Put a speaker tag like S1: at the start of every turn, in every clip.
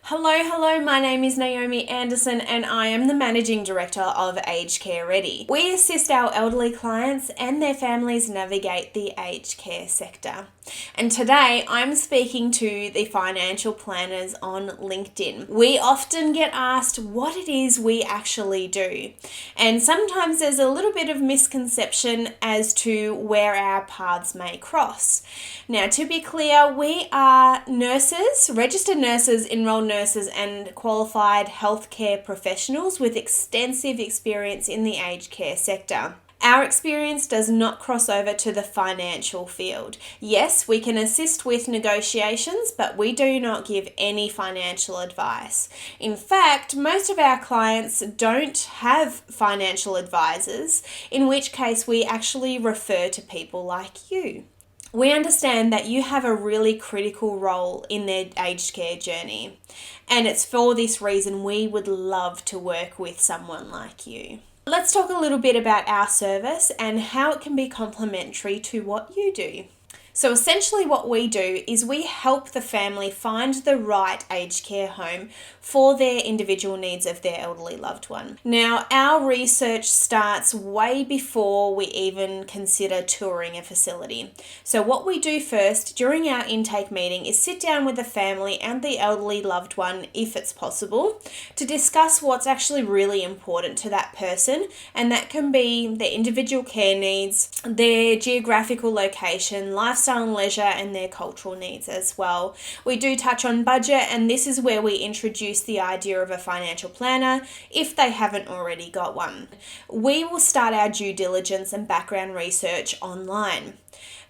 S1: Hello, my name is Naomi Anderson and I am the Managing Director of Aged Care Ready. We assist our elderly clients and their families navigate the aged care sector. And today I'm speaking to the financial planners on LinkedIn. We often get asked what it is we actually do. And sometimes there's a little bit of misconception as to where our paths may cross. Now, to be clear, we are nurses, registered nurses, enrolled nurses, and qualified healthcare professionals with extensive experience in the aged care sector. Our experience does not cross over to the financial field. Yes, we can assist with negotiations, but we do not give any financial advice. In fact, most of our clients don't have financial advisors, in which case we actually refer to people like you. We understand that you have a really critical role in their aged care journey, and it's for this reason we would love to work with someone like you. Let's talk a little bit about our service and how it can be complementary to what you do. So essentially what we do is we help the family find the right aged care home for their individual needs of their elderly loved one. Now, our research starts way before we even consider touring a facility. So what we do first during our intake meeting is sit down with the family and the elderly loved one, if it's possible, to discuss what's actually really important to that person, and that can be their individual care needs, their geographical location, lifestyle and leisure, and their cultural needs as well. We do touch on budget, and this is where we introduce the idea of a financial planner if they haven't already got one. We will start our due diligence and background research online.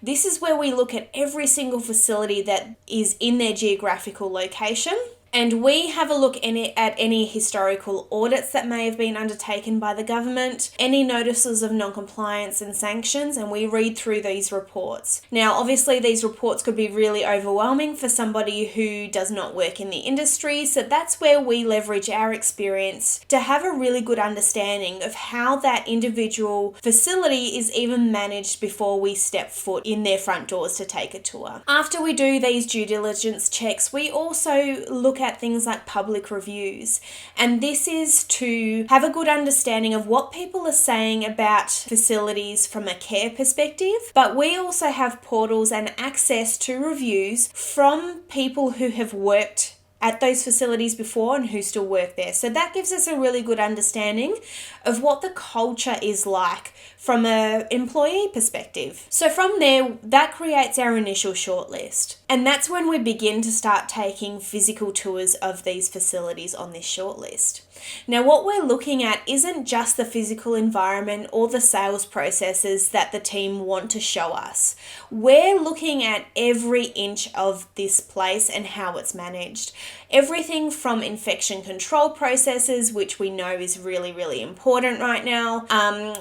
S1: This is where we look at every single facility that is in their geographical location, and we have a look at any historical audits that may have been undertaken by the government, any notices of non-compliance and sanctions, and we read through these reports. Now, obviously, these reports could be really overwhelming for somebody who does not work in the industry, so that's where we leverage our experience to have a really good understanding of how that individual facility is even managed before we step foot in their front doors to take a tour. After we do these due diligence checks, we also look at things like public reviews, and this is to have a good understanding of what people are saying about facilities from a care perspective, but we also have portals and access to reviews from people who have worked at those facilities before and who still work there. So that gives us a really good understanding of what the culture is like from an employee perspective. So from there, that creates our initial shortlist. And that's when we begin to start taking physical tours of these facilities on this shortlist. Now, what we're looking at isn't just the physical environment or the sales processes that the team want to show us. We're looking at every inch of this place and how it's managed. Everything from infection control processes, which we know is really, really important right now,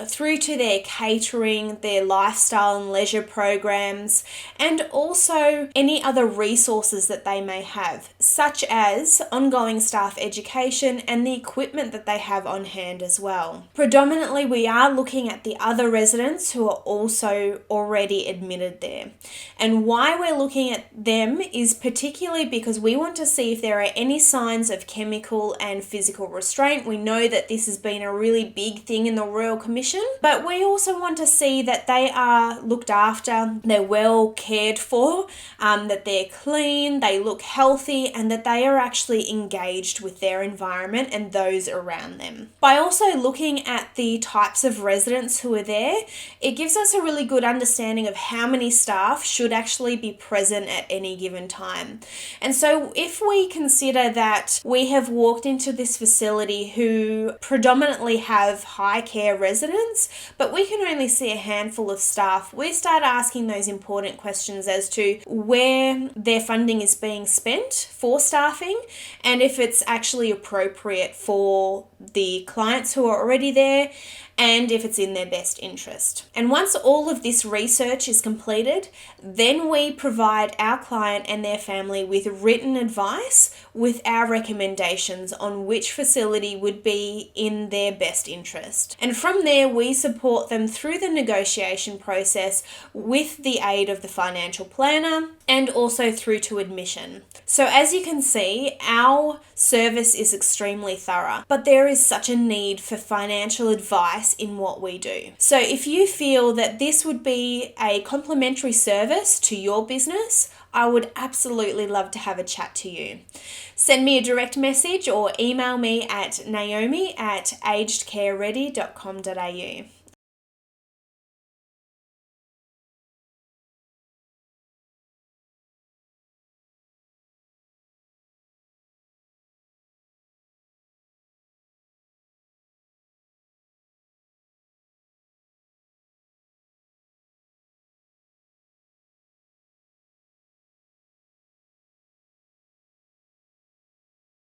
S1: through to their catering, their lifestyle and leisure programs, and also any other resources that they may have, such as ongoing staff education and the equipment that they have on hand as well. Predominantly, we are looking at the other residents who are also already admitted there. And why we're looking at them is particularly because we want to see if there are any signs of chemical and physical restraint. We know that this has been a really big thing in the Royal Commission, but we also want to see that they are looked after, they're well cared for, that they're clean, they look healthy, and that they are actually engaged with their environment and those around them. By also looking at the types of residents who are there, it gives us a really good understanding of how many staff should actually be present at any given time. And so if we consider that we have walked into this facility who predominantly have high care residents, but we can only see a handful of staff, we start asking those important questions as to where their funding is being spent for staffing and if it's actually appropriate for the clients who are already there and if it's in their best interest. And once all of this research is completed, then we provide our client and their family with written advice with our recommendations on which facility would be in their best interest. And from there, we support them through the negotiation process with the aid of the financial planner and also through to admission. So as you can see, our service is extremely thorough, but there is such a need for financial advice in what we do. So if you feel that this would be a complimentary service to your business, I would absolutely love to have a chat to you. Send me a direct message or email me at naomi@agedcareready.com.au.